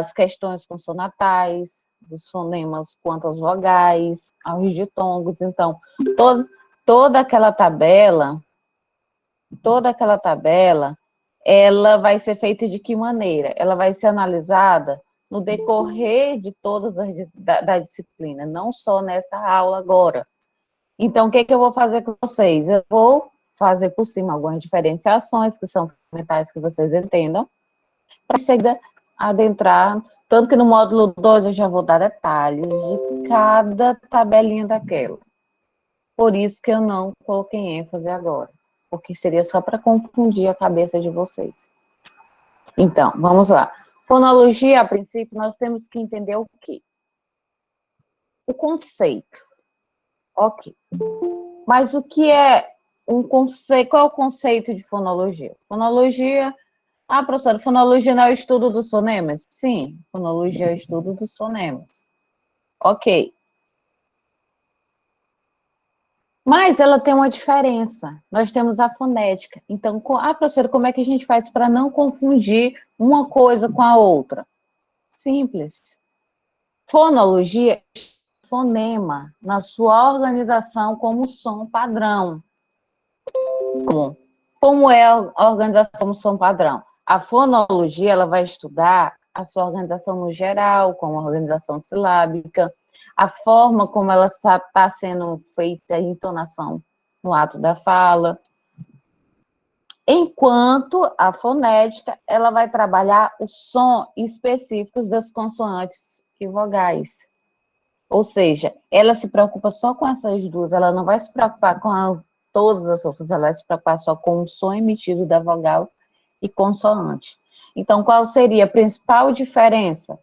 das questões consonantais, dos fonemas quanto às vogais, aos ditongos. Então, toda aquela tabela, ela vai ser feita de que maneira? Ela vai ser analisada no decorrer de todas da disciplina, não só nessa aula agora. Então, o que eu vou fazer com vocês? Eu vou fazer por cima algumas diferenciações que são fundamentais que vocês entendam, para seguir adentrar, tanto que no módulo 2 eu já vou dar detalhes de cada tabelinha daquela. Por isso que eu não coloquei ênfase agora, porque seria só para confundir a cabeça de vocês. Então, vamos lá. Fonologia, a princípio, nós temos que entender o quê? O conceito. Ok. Mas o que é um conceito? Qual é o conceito de fonologia? Fonologia... Ah, professora, fonologia não é o estudo dos fonemas? Sim, fonologia é o estudo dos fonemas. Ok. Mas ela tem uma diferença. Nós temos a fonética. Então, professora, como é que a gente faz para não confundir uma coisa com a outra? Simples. Fonologia é fonema na sua organização como som padrão. Como é a organização como som padrão? A fonologia, ela vai estudar a sua organização no geral, como a organização silábica, a forma como ela está sendo feita a entonação no ato da fala. Enquanto a fonética, ela vai trabalhar o som específicos das consoantes e vogais. Ou seja, ela se preocupa só com essas duas, ela não vai se preocupar com todas as outras, ela vai se preocupar só com o som emitido da vogal e consoante. Então, qual seria a principal diferença?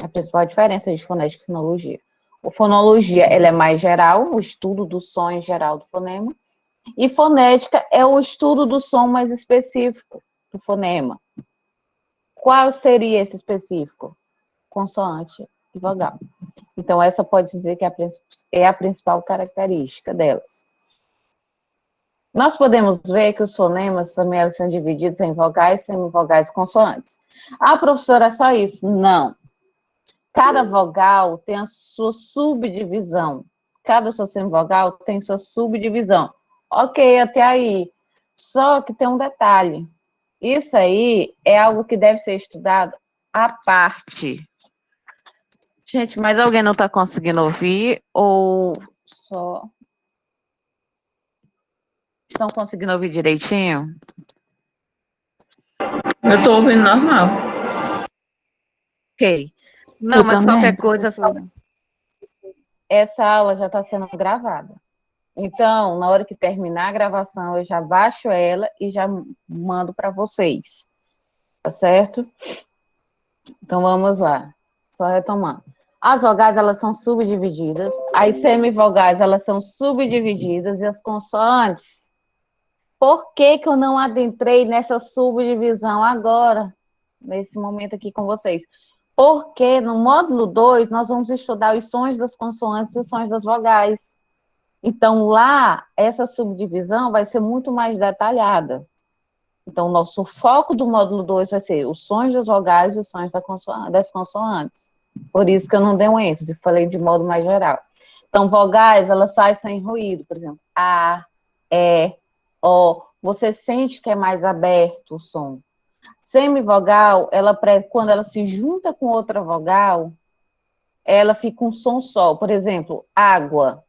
A principal diferença de fonética e fonologia. A fonologia, ela é mais geral, o estudo do som em geral do fonema, e fonética é o estudo do som mais específico do fonema. Qual seria esse específico? Consoante e vogal. Então, essa pode dizer que é a principal característica delas. Nós podemos ver que os fonemas também são divididos em vogais, semivogais e consoantes. Ah, professora, é só isso? Não. Cada vogal tem a sua subdivisão. Cada sua semivogal tem sua subdivisão. Ok, até aí. Só que tem um detalhe. Isso aí é algo que deve ser estudado à parte. Gente, mas alguém não está conseguindo ouvir ou só... Estão conseguindo ouvir direitinho? Eu estou ouvindo normal. Ok. Não, mas qualquer coisa, essa aula já está sendo gravada. Então, na hora que terminar a gravação, eu já baixo ela e já mando para vocês. Tá certo? Então, vamos lá. Só retomando. As vogais, elas são subdivididas. As semivogais, elas são subdivididas. E as consoantes... Por que eu não adentrei nessa subdivisão agora, nesse momento aqui com vocês? Porque no módulo 2, nós vamos estudar os sons das consoantes e os sons das vogais. Então, lá, essa subdivisão vai ser muito mais detalhada. Então, o nosso foco do módulo 2 vai ser os sons das vogais e os sons das consoantes. Por isso que eu não dei um ênfase, falei de modo mais geral. Então, vogais, elas saem sem ruído, por exemplo, A, E, O. Você sente que é mais aberto o som. Semivogal, quando ela se junta com outra vogal, ela fica um som só. Por exemplo, água.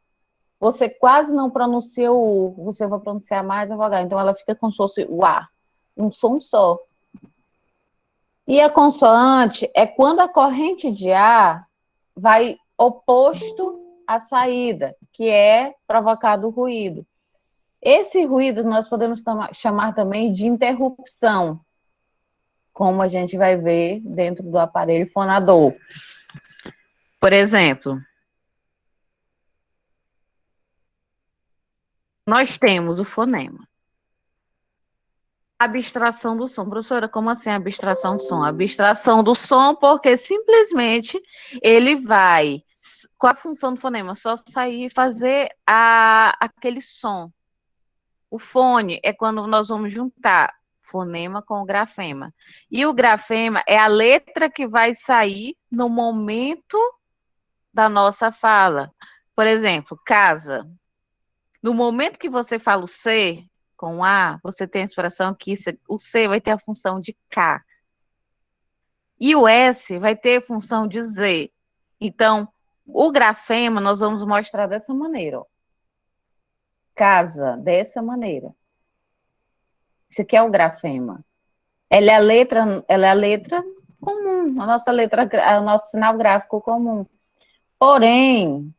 Você quase não pronuncia o U, você vai pronunciar mais a vogal. Então, ela fica como se fosse o A, um som só. E a consoante é quando a corrente de ar vai oposto à saída, que é provocado o ruído. Esse ruído nós podemos chamar também de interrupção, como a gente vai ver dentro do aparelho fonador. Por exemplo, nós temos o fonema. Abstração do som. Professora, como assim abstração do som? Abstração do som porque simplesmente ele vai... Qual a função do fonema? Só sair e fazer aquele som. O fone é quando nós vamos juntar fonema com o grafema. E o grafema é a letra que vai sair no momento da nossa fala. Por exemplo, casa. No momento que você fala o C com A, você tem a expressão que o C vai ter a função de K. E o S vai ter a função de Z. Então, o grafema nós vamos mostrar dessa maneira. Ó. Casa, dessa maneira. Isso aqui é o grafema. Ela é a letra comum, a nossa letra, o nosso sinal gráfico comum. Porém,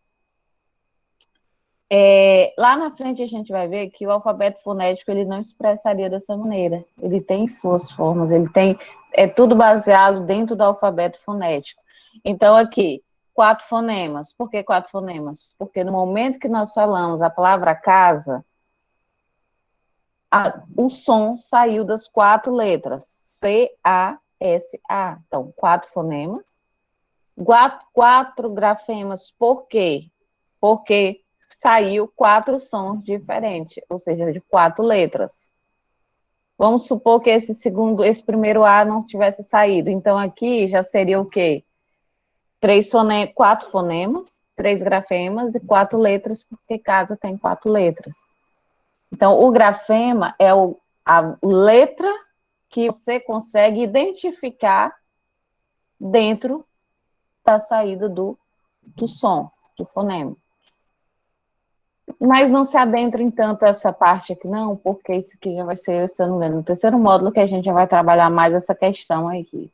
lá na frente a gente vai ver que o alfabeto fonético ele não expressaria dessa maneira. Ele tem suas formas, é tudo baseado dentro do alfabeto fonético. Então, aqui, 4 fonemas. Por que 4 fonemas? Porque no momento que nós falamos a palavra casa, o som saiu das 4 letras. C-A-S-A. Então, 4 fonemas. 4 grafemas. Por quê? Porque saiu 4 sons diferentes, ou seja, de 4 letras. Vamos supor que esse primeiro A não tivesse saído. Então, aqui já seria o quê? 4 fonemas, 3 grafemas e 4 letras, porque casa tem 4 letras. Então, o grafema é a letra que você consegue identificar dentro da saída do som, do fonema. Mas não se adentrem tanto essa parte aqui, não, porque isso aqui já vai ser, se eu não me engano, no terceiro módulo que a gente já vai trabalhar mais essa questão aqui.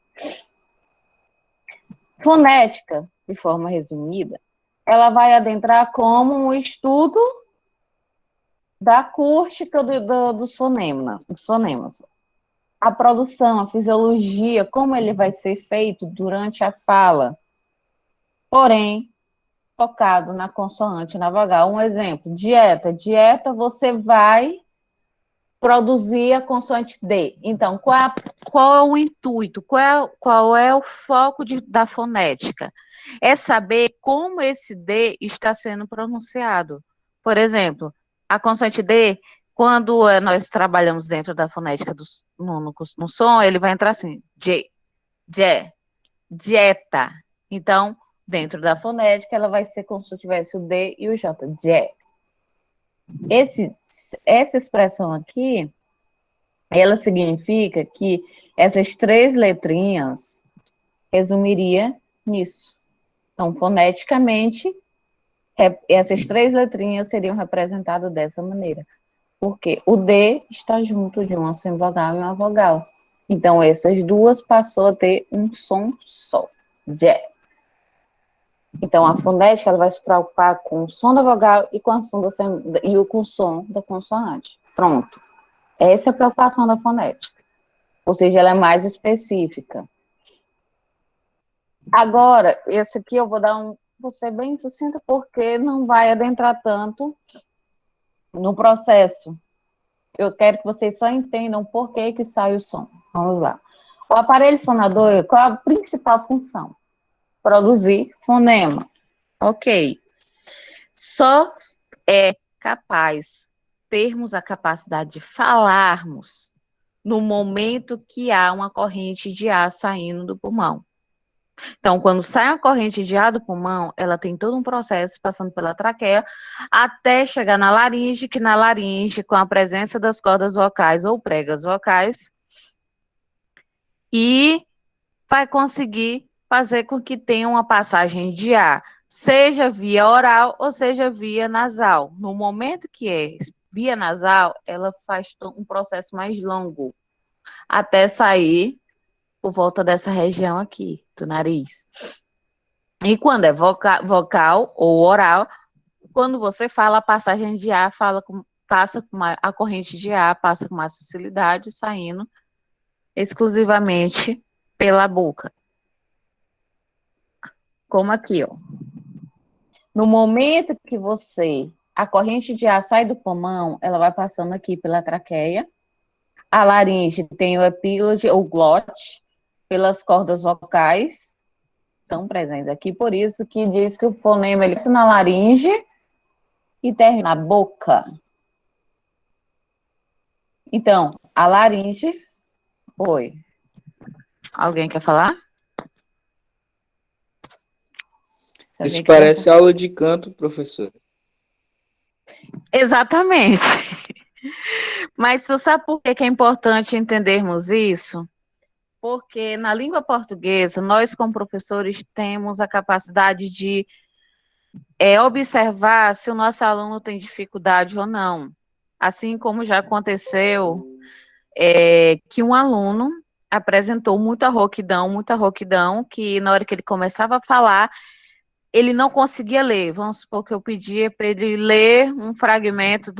Fonética, de forma resumida, ela vai adentrar como um estudo da acústica dos fonemas. A produção, a fisiologia, como ele vai ser feito durante a fala. Porém, focado na consoante, na vogal. Um exemplo, dieta. Dieta, você vai produzir a consoante D. Então, qual é o intuito? Qual é o foco da fonética? É saber como esse D está sendo pronunciado. Por exemplo, a consoante D, quando nós trabalhamos dentro da fonética no som, ele vai entrar assim, J, J, dieta. Então, dentro da fonética, ela vai ser como se tivesse o D e o J, J. Essa expressão aqui, ela significa que essas 3 letrinhas resumiria nisso. Então, foneticamente, essas 3 letrinhas seriam representadas dessa maneira. Porque o D está junto de uma semivogal e uma vogal. Então, essas duas passou a ter um som só. Jé. Então, a fonética ela vai se preocupar com o som da vogal e com, com o som da consoante. Pronto. Essa é a preocupação da fonética. Ou seja, ela é mais específica. Agora, esse aqui eu vou ser bem sucinta porque não vai adentrar tanto no processo. Eu quero que vocês só entendam por que sai o som. Vamos lá. O aparelho fonador, qual é a principal função? Produzir fonema. Ok. Só é capaz termos a capacidade de falarmos no momento que há uma corrente de ar saindo do pulmão. Então, quando sai uma corrente de ar do pulmão, ela tem todo um processo passando pela traqueia até chegar na laringe, que na laringe, com a presença das cordas vocais ou pregas vocais, e vai conseguir fazer com que tenha uma passagem de ar, seja via oral ou seja via nasal. No momento que é via nasal, ela faz um processo mais longo, até sair por volta dessa região aqui, do nariz. E quando é vocal ou oral, quando você fala a passagem de ar, passa com a corrente de ar, passa com mais facilidade, saindo exclusivamente pela boca. Como aqui, ó. No momento que a corrente de ar sai do pulmão, ela vai passando aqui pela traqueia. A laringe tem o epílogo ou glote, pelas cordas vocais, estão presentes aqui, por isso que diz que o fonema ele começa na laringe e termina na boca. Então, a laringe Oi. Alguém quer falar? Se Isso alguém quiser falar. parece aula de canto, professor. Exatamente. Mas tu sabe por que que é importante entendermos isso? Porque na língua portuguesa, nós, como professores, temos a capacidade de observar se o nosso aluno tem dificuldade ou não. Assim como já aconteceu, que um aluno apresentou muita rouquidão, que na hora que ele começava a falar, ele não conseguia ler. Vamos supor que eu pedia para ele ler um fragmento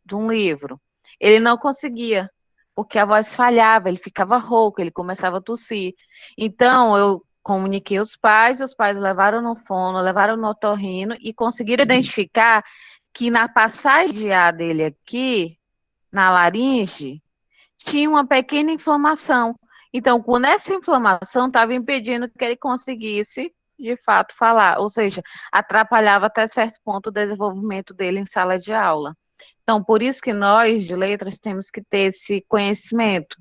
de um livro. Ele não conseguia, porque a voz falhava, ele ficava rouco, ele começava a tossir. Então, eu comuniquei os pais levaram no fono, levaram no otorrino e conseguiram identificar que na passagem de ar dele aqui, na laringe, tinha uma pequena inflamação. Então, quando essa inflamação estava impedindo que ele conseguisse, de fato, falar, ou seja, atrapalhava até certo ponto o desenvolvimento dele em sala de aula. Então, por isso que nós, de letras, temos que ter esse conhecimento,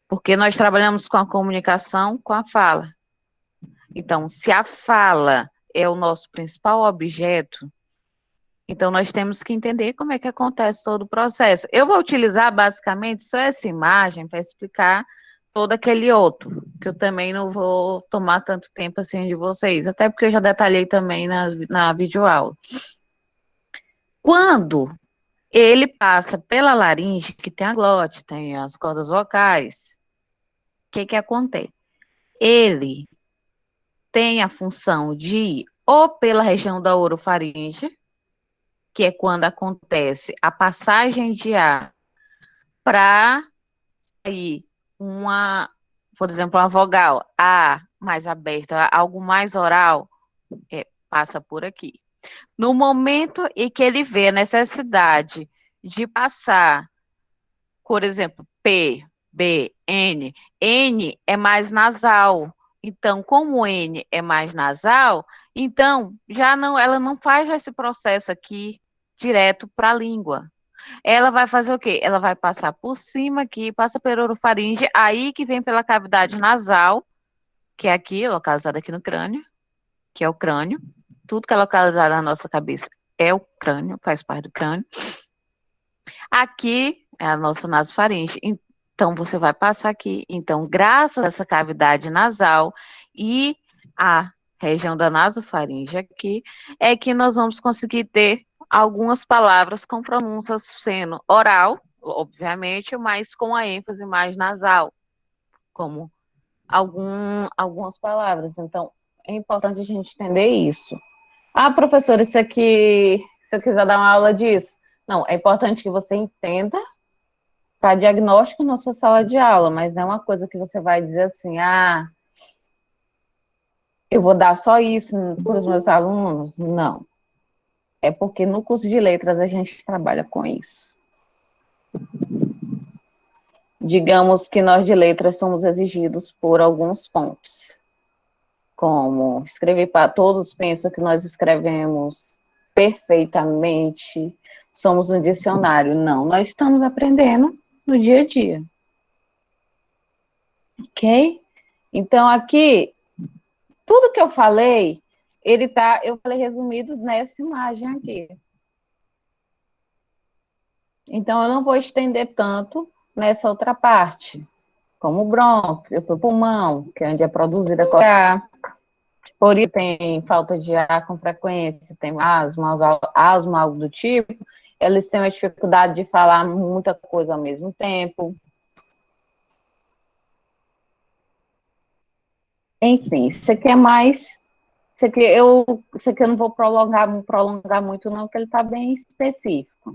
porque nós trabalhamos com a comunicação, com a fala. Então, se a fala é o nosso principal objeto, então nós temos que entender como é que acontece todo o processo. Eu vou utilizar basicamente só essa imagem para explicar todo aquele outro, que eu também não vou tomar tanto tempo assim de vocês, até porque eu já detalhei também na videoaula. Quando ele passa pela laringe, que tem a glote, tem as cordas vocais, o que que acontece? Ele tem a função de ir ou pela região da orofaringe, que é quando acontece a passagem de ar para sair uma, por exemplo, uma vogal A mais aberta, algo mais oral, passa por aqui. No momento em que ele vê a necessidade de passar, por exemplo, P, B, N, N é mais nasal. Então, como o N é mais nasal, então já não, ela não faz esse processo aqui direto para a língua. Ela vai fazer o quê? Ela vai passar por cima aqui, passa pela orofaringe, aí que vem pela cavidade nasal, que é aqui, localizada aqui no crânio, que é o crânio. Tudo que é localizado na nossa cabeça é o crânio, faz parte do crânio. Aqui é a nossa nasofaringe. Então, você vai passar aqui. Então, graças a essa cavidade nasal e a região da nasofaringe aqui, é que nós vamos conseguir ter algumas palavras com pronúncia sendo oral, obviamente, mas com a ênfase mais nasal, como algumas palavras. Então, é importante a gente entender isso. Ah, professor, isso aqui, se eu quiser dar uma aula disso. Não, é importante que você entenda para diagnóstico na sua sala de aula, mas não é uma coisa que você vai dizer assim, eu vou dar só isso para os meus alunos. Não. É porque no curso de letras a gente trabalha com isso. Digamos que nós de letras somos exigidos por alguns pontos, como escrever para todos pensam que nós escrevemos perfeitamente, somos um dicionário. Não, nós estamos aprendendo no dia a dia. Ok? Então, aqui, tudo que eu falei, eu falei resumido nessa imagem aqui. Então, eu não vou estender tanto nessa outra parte, como o brônquio, o pulmão, que é onde é produzida a ar. Por isso tem falta de ar com frequência, tem asma, algo do tipo. Eles têm uma dificuldade de falar muita coisa ao mesmo tempo. Enfim, isso aqui é mais. Isso aqui eu não vou prolongar muito, não, porque ele está bem específico.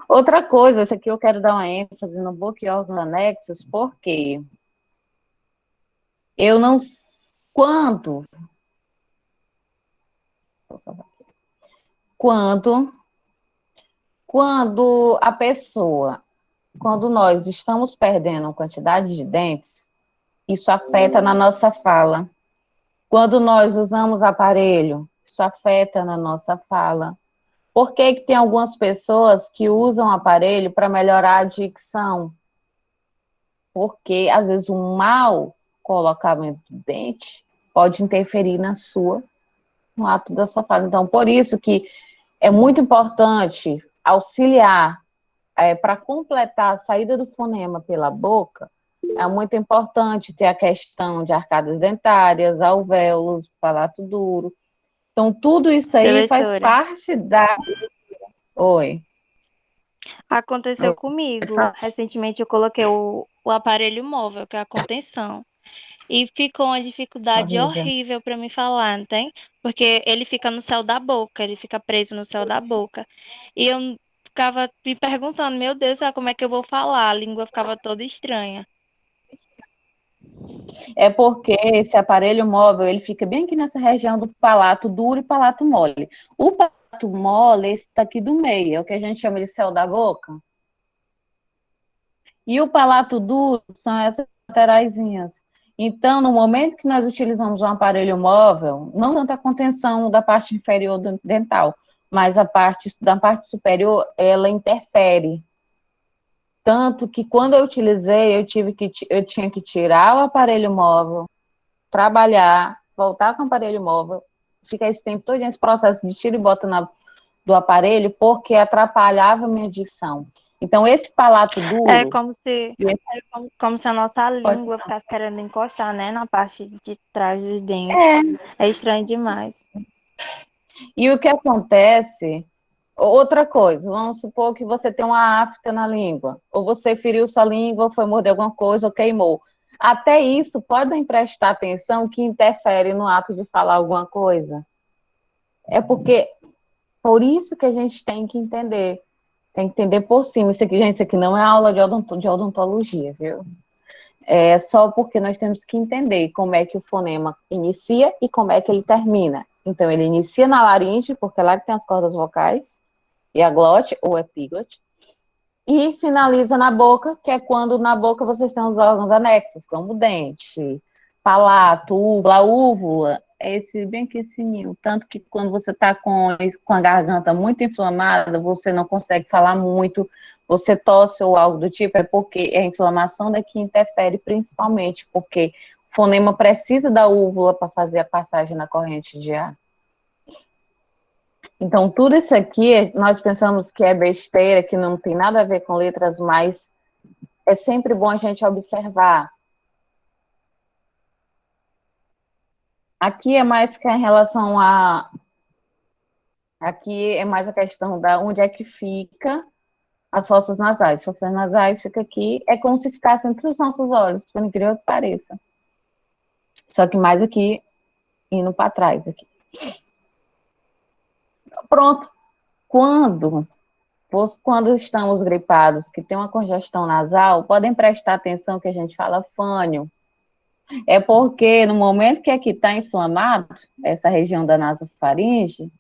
Outra coisa, isso aqui eu quero dar uma ênfase no book e órgãos anexos, porque eu não. Quando. Quando. Quando a pessoa. Quando nós estamos perdendo quantidade de dentes, isso afeta na nossa fala. Quando nós usamos aparelho, isso afeta na nossa fala. Por que que tem algumas pessoas que usam aparelho para melhorar a dicção? porque às vezes um mau colocamento do dente pode interferir no ato da sua fala. Então, por isso que é muito importante auxiliar para completar a saída do fonema pela boca. É muito importante ter a questão de arcadas dentárias, alvéolos, palato duro. Então, tudo isso aí faz Professora, parte da. Oi. aconteceu comigo. Recentemente eu coloquei o aparelho móvel, que é a contenção. E ficou uma dificuldade Horrível. horrível para me falar, não tem? Porque ele fica no céu da boca, ele fica preso no céu da boca. E eu ficava me perguntando, meu Deus, como é que eu vou falar? A língua ficava toda estranha. É porque esse aparelho móvel, ele fica bem aqui nessa região do palato duro e palato mole. O palato mole, esse daqui do meio, é o que a gente chama de céu da boca. E o palato duro são essas lateraisinhas. Então, no momento que nós utilizamos um aparelho móvel, não tanto a contenção da parte inferior dental, mas a parte da parte superior, ela interfere. Tanto que quando eu utilizei, eu tinha que tirar o aparelho móvel, trabalhar, voltar com o aparelho móvel, ficar esse tempo todo esse processo de tira e bota do aparelho, porque atrapalhava a minha dicção. Então, esse palato É duro, como se a nossa pode. língua ficasse querendo encostar, né, na parte de trás dos dentes. É. É estranho demais. E o que acontece, outra coisa, vamos supor que você tem uma afta na língua, ou você feriu sua língua, ou foi morder alguma coisa, ou queimou. Até isso, podem prestar atenção que interfere no ato de falar alguma coisa. É porque, por isso que a gente tem que entender por cima. Isso aqui, gente, isso aqui não é aula de odontologia, viu? É só porque nós temos que entender como é que o fonema inicia e como é que ele termina. Então, ele inicia na laringe, porque é lá que tem as cordas vocais, e a glote, ou epiglote, e finaliza na boca, que é quando na boca vocês têm os órgãos anexos, como o dente, palato, úvula, é esse bem aqui esse ninho. Tanto que quando você está com a garganta muito inflamada, você não consegue falar muito, você tosse ou algo do tipo, é porque a inflamação daqui interfere principalmente, porque o fonema precisa da úvula para fazer a passagem na corrente de ar. Então, tudo isso aqui, nós pensamos que é besteira, que não tem nada a ver com letras, mas é sempre bom a gente observar. Aqui é mais que em relação a. Aqui é mais a questão da onde é que fica as fossas nasais. As fossas nasais fica aqui, é como se ficasse entre os nossos olhos, por incrível que pareça. Só que mais aqui, indo para trás aqui. Pronto. Quando estamos gripados, que tem uma congestão nasal, podem prestar atenção que a gente fala fânio. É porque no momento que aqui está inflamado, essa região da nasofaringe,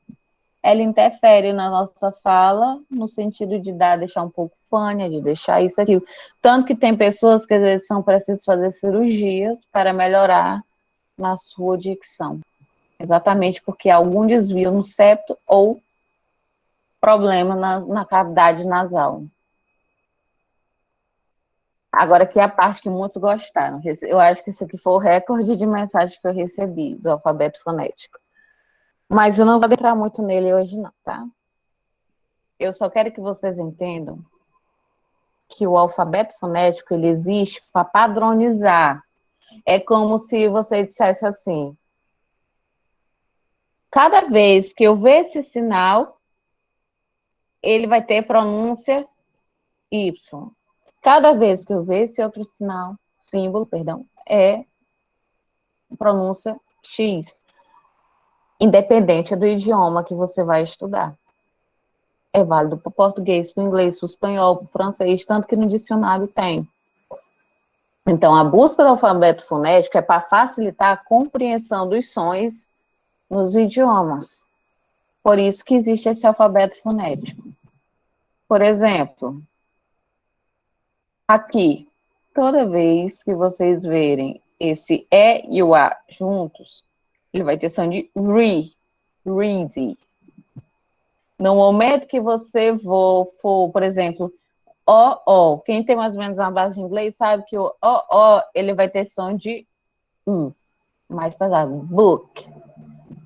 ela interfere na nossa fala, no sentido de deixar um pouco fânia, de deixar isso aqui. Tanto que tem pessoas que às vezes são precisas fazer cirurgias para melhorar na sua dicção. Exatamente porque há algum desvio no septo ou problema na cavidade nasal. Agora aqui é a parte que muitos gostaram. Eu acho que esse aqui foi o recorde de mensagem que eu recebi do alfabeto fonético. Mas eu não vou entrar muito nele hoje não, tá? Eu só quero que vocês entendam que o alfabeto fonético, ele existe para padronizar. É como se você dissesse assim, cada vez que eu ver esse sinal, ele vai ter pronúncia Y. Cada vez que eu ver esse outro símbolo, perdão, é pronúncia X, independente do idioma que você vai estudar. É válido para o português, para o inglês, para o espanhol, para o francês, tanto que no dicionário tem. Então, a busca do alfabeto fonético é para facilitar a compreensão dos sons nos idiomas. Por isso que existe esse alfabeto fonético. Por exemplo, aqui, toda vez que vocês verem esse E e o A juntos, ele vai ter som de read. No momento que você for, por exemplo, O. Quem tem mais ou menos uma base de inglês sabe que o O, ele vai ter som de U, mais pesado. Book.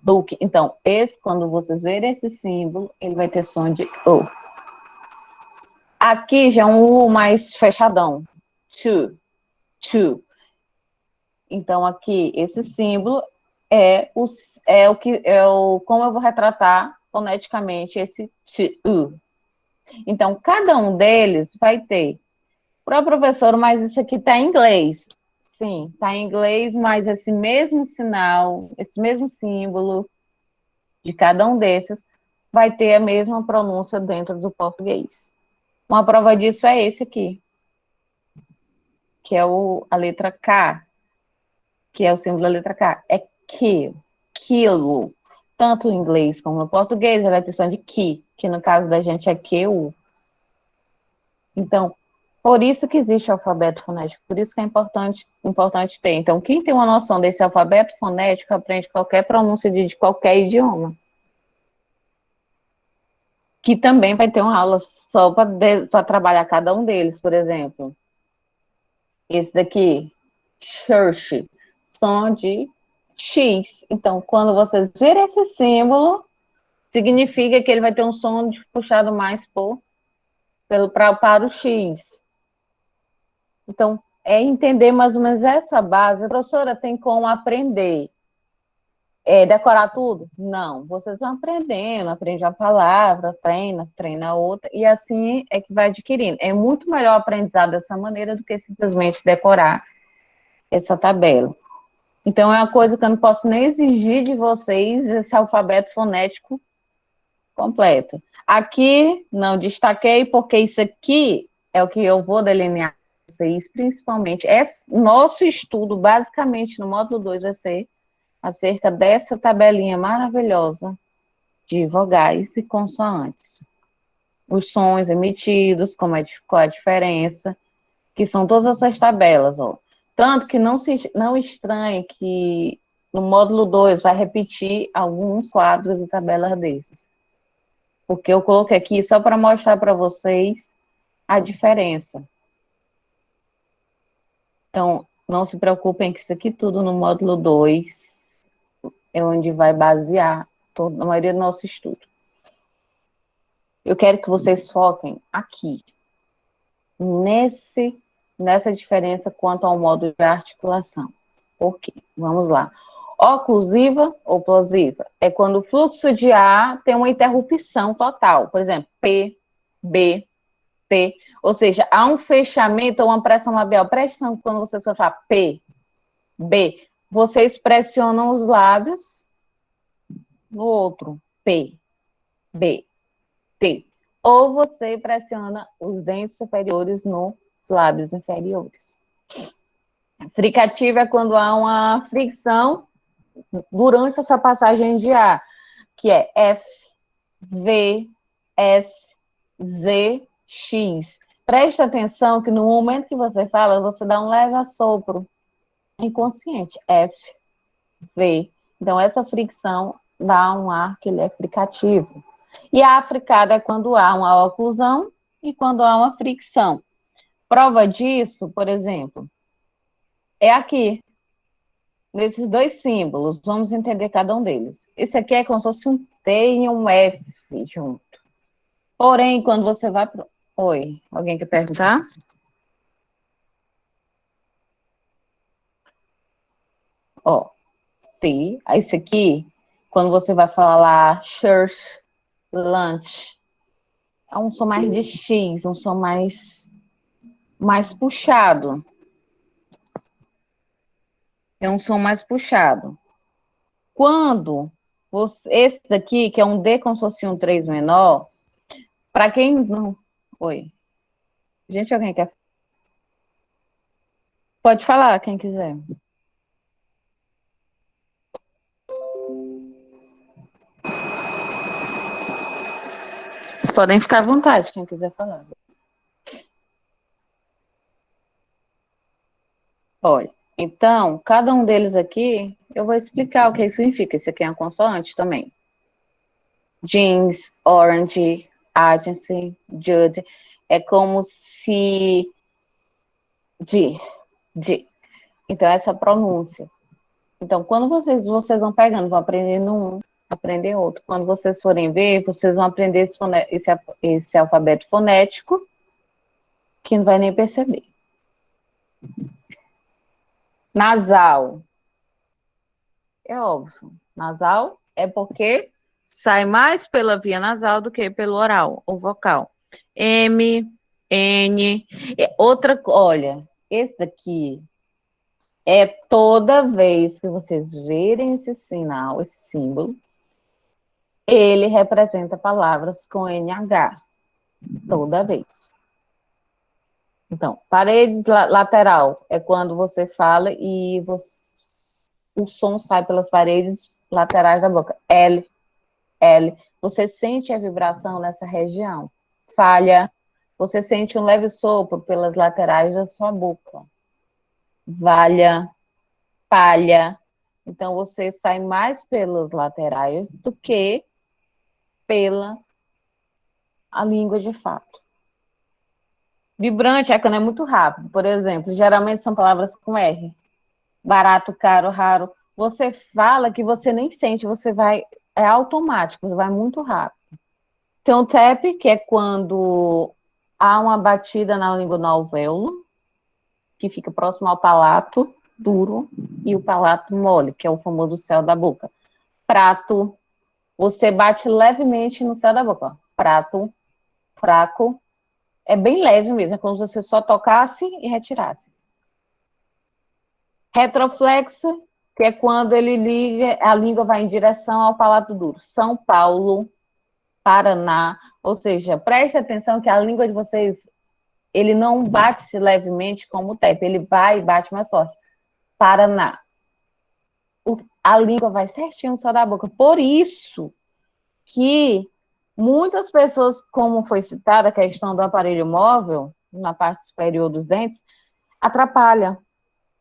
Book. Então, quando vocês verem esse símbolo, ele vai ter som de O. Aqui já é um U mais fechadão. To. To. Então, aqui, esse símbolo como eu vou retratar foneticamente esse to. Então, cada um deles vai ter. Para o professor, mas isso aqui está em inglês. Sim, está em inglês, mas esse mesmo sinal, esse mesmo símbolo de cada um desses vai ter a mesma pronúncia dentro do português. Uma prova disso é esse aqui, que é a letra K, que é o símbolo da letra K. É quilo. Tanto em inglês como no português, ela é a questão de que no caso da gente é QU. Então, por isso que existe o alfabeto fonético, por isso que é importante ter. Então, quem tem uma noção desse alfabeto fonético aprende qualquer pronúncia de qualquer idioma. Que também vai ter uma aula só para trabalhar cada um deles, por exemplo. Esse daqui, church, som de X. Então, quando vocês verem esse símbolo, significa que ele vai ter um som puxado mais para o X. Então, é entender mais ou menos essa base. A professora tem como aprender. Decorar tudo? Não. Vocês vão aprendendo, aprende a palavra, treina a outra, e assim é que vai adquirindo. É muito melhor aprendizado dessa maneira do que simplesmente decorar essa tabela. Então, é uma coisa que eu não posso nem exigir de vocês, esse alfabeto fonético completo. Aqui, não destaquei, porque isso aqui é o que eu vou delinear para vocês, principalmente. Nosso estudo, basicamente, no módulo 2, vai ser acerca dessa tabelinha maravilhosa de vogais e consoantes. Os sons emitidos, qual a diferença, que são todas essas tabelas, ó. Tanto que não estranhe que no módulo 2 vai repetir alguns quadros e tabelas desses. Porque eu coloquei aqui só para mostrar para vocês a diferença. Então, não se preocupem que isso aqui tudo no módulo 2 é onde vai basear a maioria do nosso estudo. Eu quero que vocês foquem aqui, nessa diferença quanto ao modo de articulação. Por quê? Vamos lá. Oclusiva ou plosiva é quando o fluxo de ar tem uma interrupção total. Por exemplo, P, B, T. Ou seja, há um fechamento ou uma pressão labial. Presta atenção quando você só fala P, B. Vocês pressionam os lábios no outro. P, B, T. Ou você pressiona os dentes superiores nos lábios inferiores. Fricativa é quando há uma fricção durante essa passagem de ar, que é F, V, S, Z, X. Preste atenção que no momento que você fala, você dá um leve assopro inconsciente. F, V. Então, essa fricção dá um ar que ele é fricativo. E a fricada é quando há uma oclusão e quando há uma fricção. Prova disso, por exemplo, é aqui, nesses dois símbolos. Vamos entender cada um deles. Esse aqui é como se fosse um T e um F junto. Porém, quando você vai para... Oi, alguém quer perguntar? Ó, T. Esse aqui, quando você vai falar church, lunch, é um som mais de X, um som mais puxado. É um som mais puxado. Quando esse daqui, que é um D como se fosse um 3 menor, para quem não... Oi. Gente, alguém quer... Pode falar, quem quiser. Podem ficar à vontade, quem quiser falar. Olha, então, cada um deles aqui, eu vou explicar o que significa. Esse aqui é uma consoante também. Jeans, orange, agency, judge. é como se de. Então, essa pronúncia. Então, quando vocês vão pegando, vão aprendendo um, aprender outro. Quando vocês forem ver, vocês vão aprender esse alfabeto fonético, que não vai nem perceber. Nasal. É óbvio. Nasal é porque sai mais pela via nasal do que pelo oral, ou vocal. M, N. Olha, esse daqui é toda vez que vocês verem esse sinal, esse símbolo, ele representa palavras com NH. Toda vez. Então, paredes lateral é quando você fala e o som sai pelas paredes laterais da boca. L, L. Você sente a vibração nessa região. Falha. Você sente um leve sopro pelas laterais da sua boca. Valha, palha. Então, você sai mais pelas laterais do que pela a língua de fato. Vibrante é quando é muito rápido. Por exemplo, geralmente são palavras com R. Barato, caro, raro. Você fala que você nem sente, você vai... É automático, você vai muito rápido. Tem um tap, que é quando há uma batida na língua no alvéolo, que fica próximo ao palato duro e o palato mole, que é o famoso céu da boca. Prato, você bate levemente no céu da boca. Ó. Prato, fraco, é bem leve mesmo, é como se você só tocasse e retirasse. Retroflexo, que é quando ele liga, a língua vai em direção ao palato duro. São Paulo, Paraná, ou seja, preste atenção que a língua de vocês, ele não bate levemente como o TEP, ele vai e bate mais forte. Paraná. A língua vai certinho no céu da boca. Por isso que muitas pessoas, como foi citada a questão do aparelho móvel, na parte superior dos dentes, atrapalha,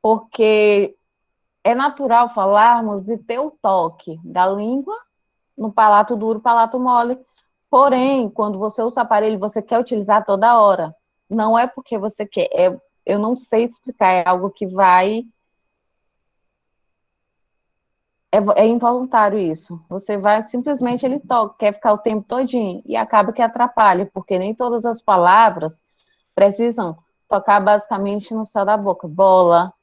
porque é natural falarmos e ter o toque da língua no palato duro, palato mole. Porém, quando você usa o aparelho, você quer utilizar toda hora. Não é porque você quer, eu não sei explicar, é algo que vai... É involuntário isso. Você vai, simplesmente ele toca, quer ficar o tempo todinho, e acaba que atrapalha, porque nem todas as palavras precisam tocar basicamente no céu da boca. Bola,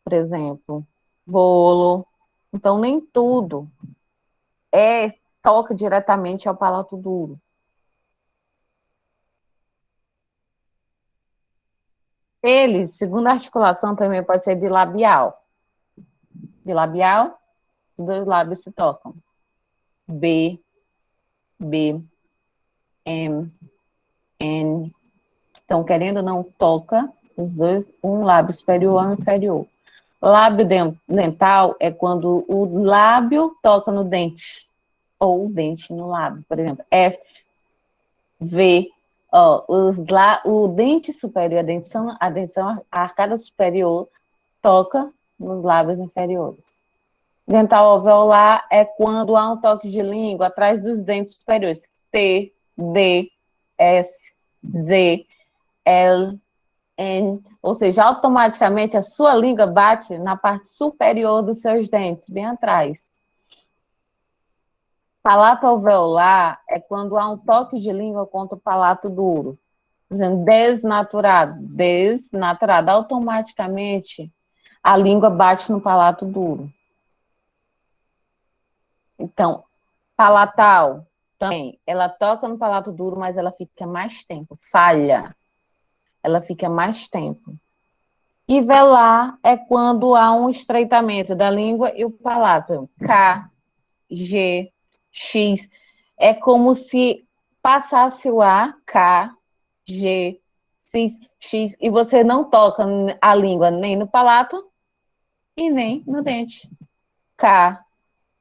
por exemplo, bolo. Então, nem tudo toca diretamente ao palato duro. Ele, segunda articulação, também pode ser bilabial. Bilabial, os dois lábios se tocam. B, B, M, N. Então, querendo ou não, toca os dois, um lábio superior e um inferior. Lábio dental é quando o lábio toca no dente, ou o dente no lábio. Por exemplo, F, V, ó, o dente superior, a arcada superior toca nos lábios inferiores. Dental alveolar é quando há um toque de língua atrás dos dentes superiores. T, D, S, Z, L, N. Ou seja, automaticamente a sua língua bate na parte superior dos seus dentes, bem atrás. Palato alveolar é quando há um toque de língua contra o palato duro. Dizendo desnaturado. Automaticamente a língua bate no palato duro. Então, palatal também, ela toca no palato duro, mas ela fica mais tempo. Falha, ela fica mais tempo. E velar é quando há um estreitamento da língua e o palato. K, G, X. É como se passasse o A, K, G, X, e você não toca a língua nem no palato e nem no dente. K.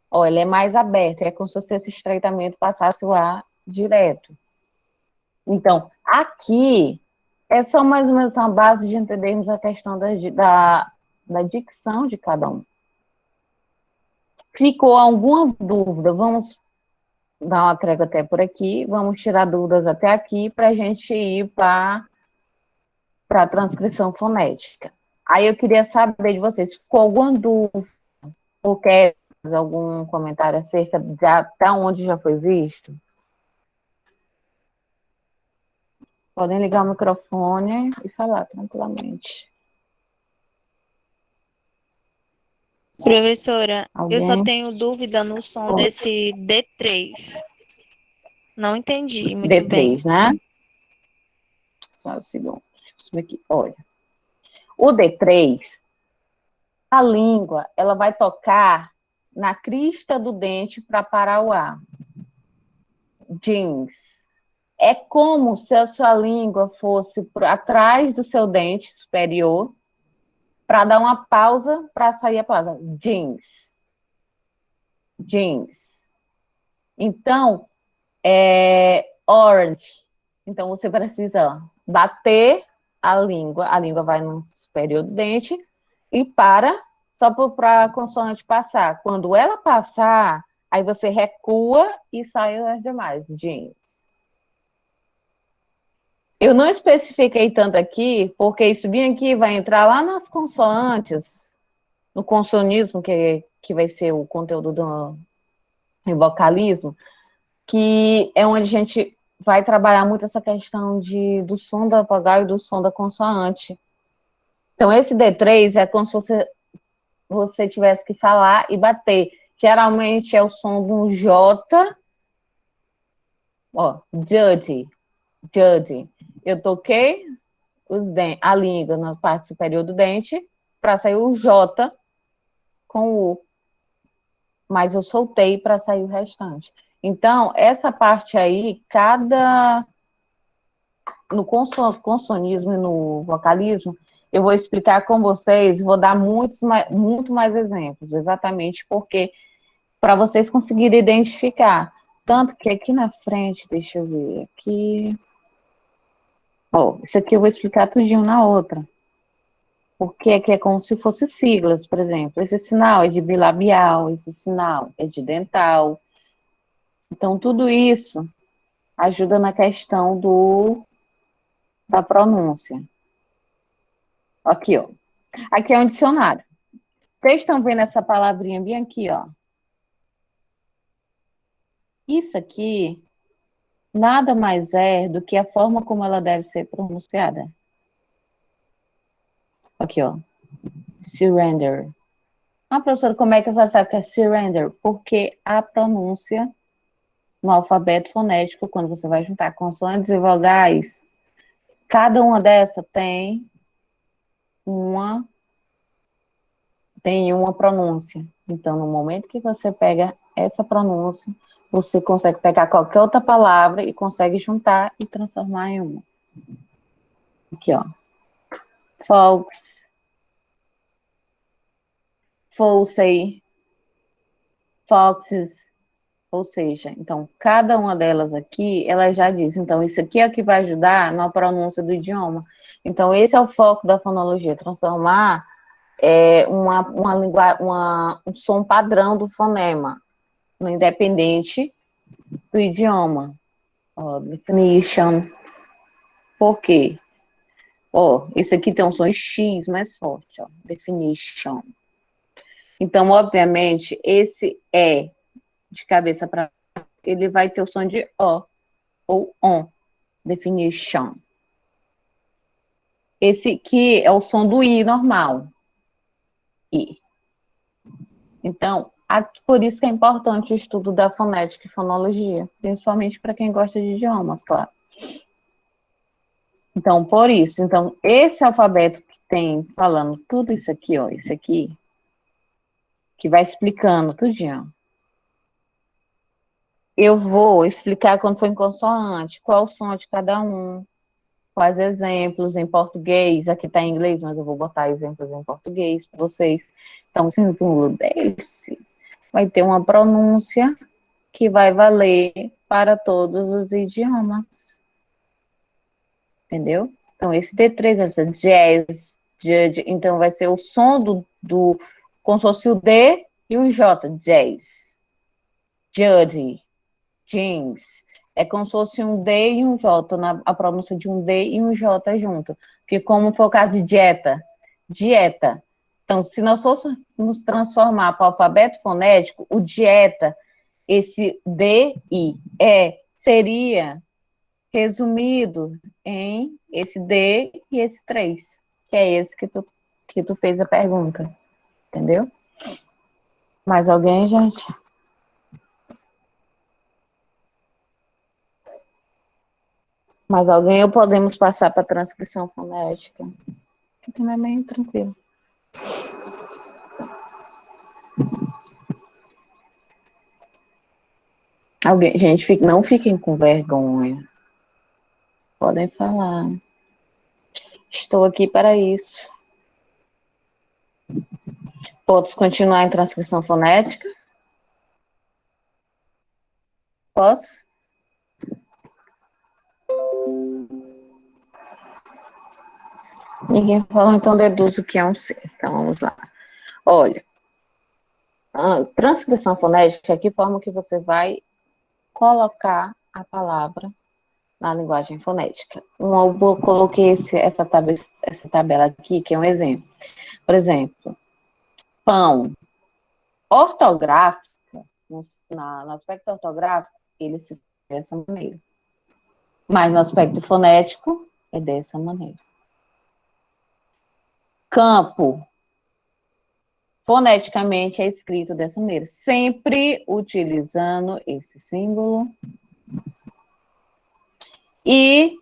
Ó, ele é mais aberto, é como se esse estreitamento passasse o ar direto. Então, aqui é só mais ou menos uma base de entendermos a questão da dicção de cada um. Ficou alguma dúvida? Vamos dar uma trégua até por aqui, vamos tirar dúvidas até aqui para a gente ir para a transcrição fonética. Aí eu queria saber de vocês, ficou alguma dúvida ou quer fazer algum comentário acerca de até onde já foi visto? Podem ligar o microfone e falar tranquilamente. Professora, eu só Alguém? tenho dúvida no som Oi. desse D3. Não entendi muito bem. D3, né? Só um segundo. Deixa eu ver aqui. Olha. O D3, a língua, ela vai tocar na crista do dente para parar o ar. Jeans. É como se a sua língua fosse atrás do seu dente superior para dar uma pausa para sair a palavra. Jeans. Jeans. Então, orange. Então, você precisa bater a língua vai no superior do dente e para, só para a consoante passar. Quando ela passar, aí você recua e sai as demais, jeans. Eu não especifiquei tanto aqui, porque isso bem aqui vai entrar lá nas consoantes, no consonismo, que vai ser o conteúdo do vocalismo, que é onde a gente vai trabalhar muito essa questão do som da vogal e do som da consoante. Então, esse D3 é como se você tivesse que falar e bater. Geralmente é o som de um J, ó, dirty, dirty. Eu toquei a língua na parte superior do dente para sair o J com o U, mas eu soltei para sair o restante. Então, essa parte aí, no consonismo e no vocalismo, eu vou explicar com vocês, vou dar muito mais exemplos, exatamente porque, para vocês conseguirem identificar. Tanto que aqui na frente, deixa eu ver, aqui. Ó, isso aqui eu vou explicar tudinho na outra. Porque aqui é como se fosse siglas, por exemplo. Esse sinal é de bilabial, esse sinal é de dental. Então, tudo isso ajuda na questão da pronúncia. Aqui, ó. Aqui é um dicionário. Vocês estão vendo essa palavrinha bem aqui, ó. Isso aqui nada mais é do que a forma como ela deve ser pronunciada. Aqui, ó. Surrender. Ah, professora, como é que você sabe que é surrender? Porque a pronúncia no alfabeto fonético, quando você vai juntar consoantes e vogais, cada uma dessa uma tem uma pronúncia. Então, no momento que você pega essa pronúncia, você consegue pegar qualquer outra palavra e consegue juntar e transformar em uma. Aqui, ó. Folks, Folsey, Foxes, ou seja, então, cada uma delas aqui, ela já diz, então, isso aqui é o que vai ajudar na pronúncia do idioma. Então, esse é o foco da fonologia, transformar um som padrão do fonema, independente do idioma. Ó, definition. Por quê? Ó, esse aqui tem um som X mais forte, ó. Definition. Então, obviamente, esse é de cabeça para ele vai ter o som de O ou ON. Definition. Esse aqui é o som do I normal. I. Então, por isso que é importante o estudo da fonética e fonologia, principalmente para quem gosta de idiomas, claro. Então, por isso, então, esse alfabeto que tem falando tudo isso aqui, ó, esse aqui, que vai explicando tudinho. Eu vou explicar quando for em consoante, qual o som de cada um, quais exemplos em português, aqui está em inglês, mas eu vou botar exemplos em português para vocês. Então, o símbolo desse vai ter uma pronúncia que vai valer para todos os idiomas. Entendeu? Então, esse D3 vai ser jazz, judge, então vai ser o som como se fosse o D e o J, jazz. Judge. jeans. É como se fosse um D e um J, a pronúncia de um D e um J junto. Porque como foi o caso de dieta, dieta. Então, se nós fôssemos transformar para o alfabeto fonético, o dieta, esse D, I, E, seria resumido em esse D e esse 3, que é esse que tu fez a pergunta. Entendeu? Mais alguém, gente? Mais alguém ou podemos passar para a transcrição fonética? Que também é bem tranquilo. Alguém, gente, não fiquem com vergonha. Podem falar. Estou aqui para isso. Posso continuar em transcrição fonética? Posso? Ninguém falou, então deduzo que é um C. Então vamos lá. Olha, a transcrição fonética é que forma que você vai colocar a palavra na linguagem fonética. Eu coloquei essa tabela aqui, que é um exemplo. Por exemplo, pão. Ortográfico, no aspecto ortográfico, ele se escreve dessa maneira. Mas no aspecto fonético, é dessa maneira. Campo, foneticamente é escrito dessa maneira, sempre utilizando esse símbolo. E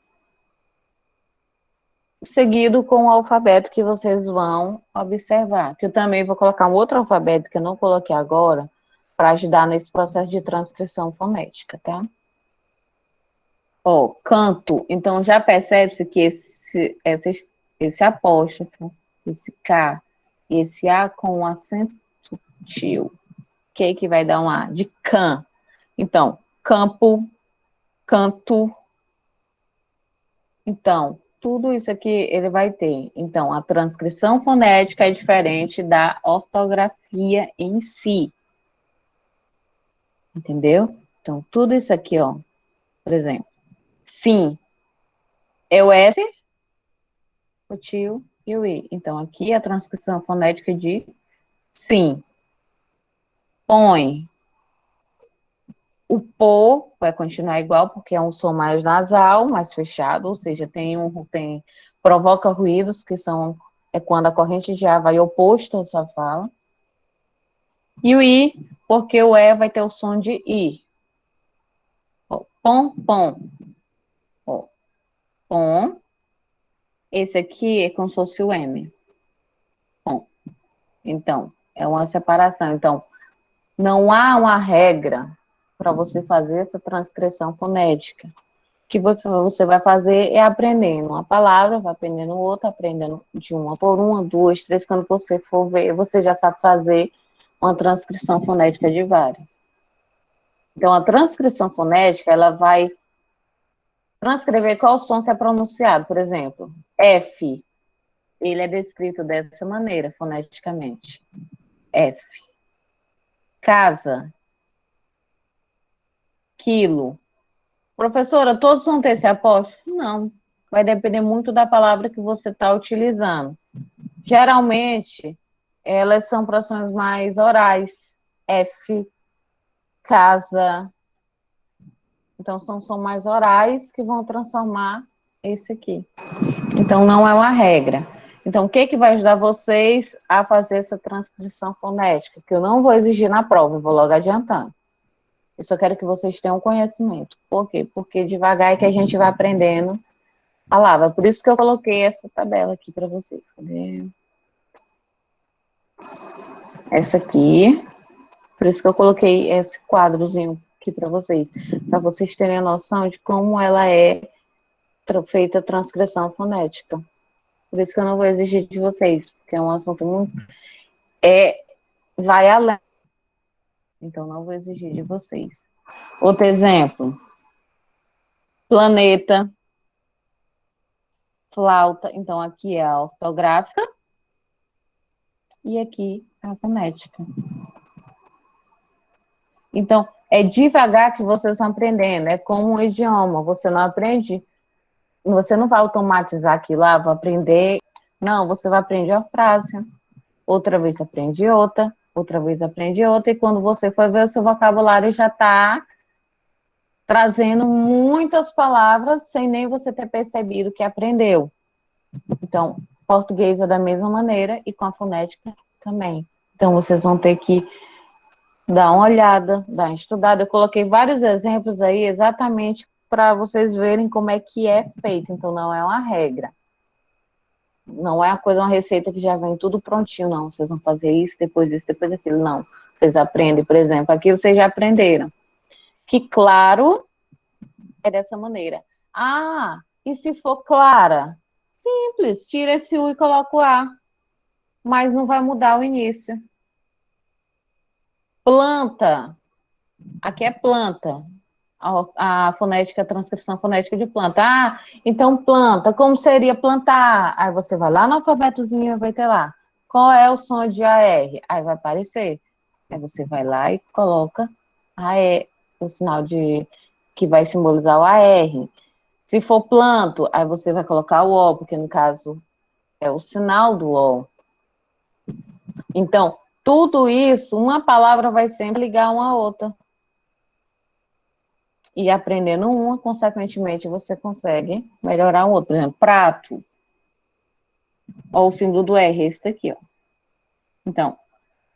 seguido com o alfabeto que vocês vão observar. Que eu também vou colocar um outro alfabeto que eu não coloquei agora, para ajudar nesse processo de transcrição fonética, tá? Ó, canto. Então, já percebe-se que esse apóstrofo, esse K e esse A com um acento sutil, que vai dar um A? De can. Então, campo, canto. Então, tudo isso aqui ele vai ter. Então, a transcrição fonética é diferente da ortografia em si. Entendeu? Então, tudo isso aqui, ó, por exemplo, sim, é o S, o tio e o I. Então, aqui a transcrição fonética de sim. Põe. O pô vai continuar igual, porque é um som mais nasal, mais fechado, ou seja, provoca ruídos, que é quando a corrente de ar vai oposto à sua fala. E o I, porque o E vai ter o som de I. Ó, pom, pom. Ó, pom. Esse aqui é como se fosse o M. Pom. Então, é uma separação. Então, não há uma regra para você fazer essa transcrição fonética. O que você vai fazer é aprendendo uma palavra, vai aprendendo outra, aprendendo de uma por uma, duas, três. Quando você for ver, você já sabe fazer uma transcrição fonética de várias. Então, a transcrição fonética, ela vai transcrever qual som que é pronunciado. Por exemplo, F, ele é descrito dessa maneira, foneticamente. F. Casa, quilo. Professora, todos vão ter esse apóstrofo? Não. Vai depender muito da palavra que você está utilizando. Geralmente, elas são frações mais orais. F, casa. Então, são mais orais que vão transformar esse aqui. Então, não é uma regra. Então, o que vai ajudar vocês a fazer essa transcrição fonética? Que eu não vou exigir na prova, eu vou logo adiantando. Eu só quero que vocês tenham conhecimento. Por quê? Porque devagar é que a gente vai aprendendo a palavra. Por isso que eu coloquei essa tabela aqui para vocês. Cadê? Essa aqui. Por isso que eu coloquei esse quadrozinho aqui para vocês terem a noção de como ela é feita a transcrição fonética. Por isso que eu não vou exigir de vocês, porque é um assunto muito... vai além. Então, não vou exigir de vocês. Outro exemplo. Planeta. Flauta. Então, aqui é a ortográfica. E aqui a fonética. Então, É devagar que vocês vão aprendendo, é como um idioma, você não aprende, você não vai automatizar aquilo lá, vou aprender, não, você vai aprender a frase, outra vez aprende outra vez aprende outra, e quando você for ver, o seu vocabulário já está trazendo muitas palavras sem nem você ter percebido que aprendeu. Então, português é da mesma maneira e com a fonética também. Então, vocês vão ter que dar uma olhada, dar uma estudada. Eu coloquei vários exemplos aí exatamente para vocês verem como é que é feito. Então, não é uma regra. Não é uma coisa, uma receita que já vem tudo prontinho, não. Vocês vão fazer isso, depois aquilo. Não. Vocês aprendem, por exemplo, aqui vocês já aprenderam. Que claro é dessa maneira. Ah, e se for clara? Simples, tira esse U e coloca o A. Mas não vai mudar o início. Planta. Aqui é planta. A fonética, a transcrição fonética de planta. Ah, então planta, como seria plantar? Aí você vai lá no alfabetozinho e vai ter lá. Qual é o som de AR? Aí vai aparecer. Aí você vai lá e coloca AR, o sinal de que vai simbolizar o AR. Se for planto, aí você vai colocar o O, porque no caso é o sinal do O. Então, tudo isso, uma palavra vai sempre ligar uma a outra. E aprendendo uma, consequentemente, você consegue melhorar o outro. Por exemplo, prato. Ou o símbolo do R, esse daqui, ó. Então,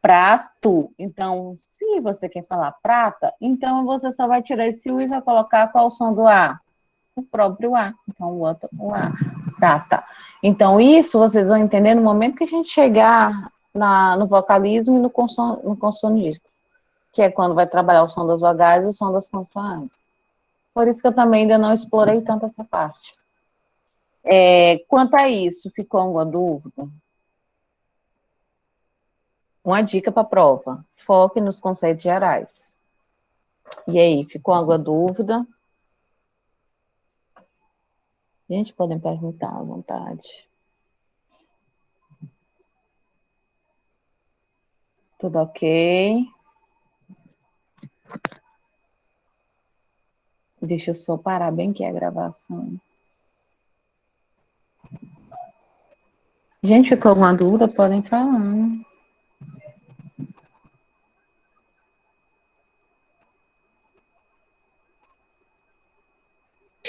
prato. Então, se você quer falar prata, então você só vai tirar esse U e vai colocar qual o som do A? O próprio A. Então, o outro, o A. Prata. Então, isso vocês vão entender no momento que a gente chegar no vocalismo e no consonante, que é quando vai trabalhar o som das vogais e o som das consoantes. Por isso que eu também ainda não explorei tanto essa parte. Quanto a isso, ficou alguma dúvida? Uma dica para a prova: foque nos conceitos gerais. E aí, ficou alguma dúvida? Gente, podem perguntar à vontade. Tudo ok? Deixa eu só parar bem aqui a gravação. Gente, ficou alguma dúvida? Podem falar.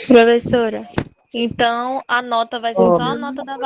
Professora, então a nota vai ser só a nota da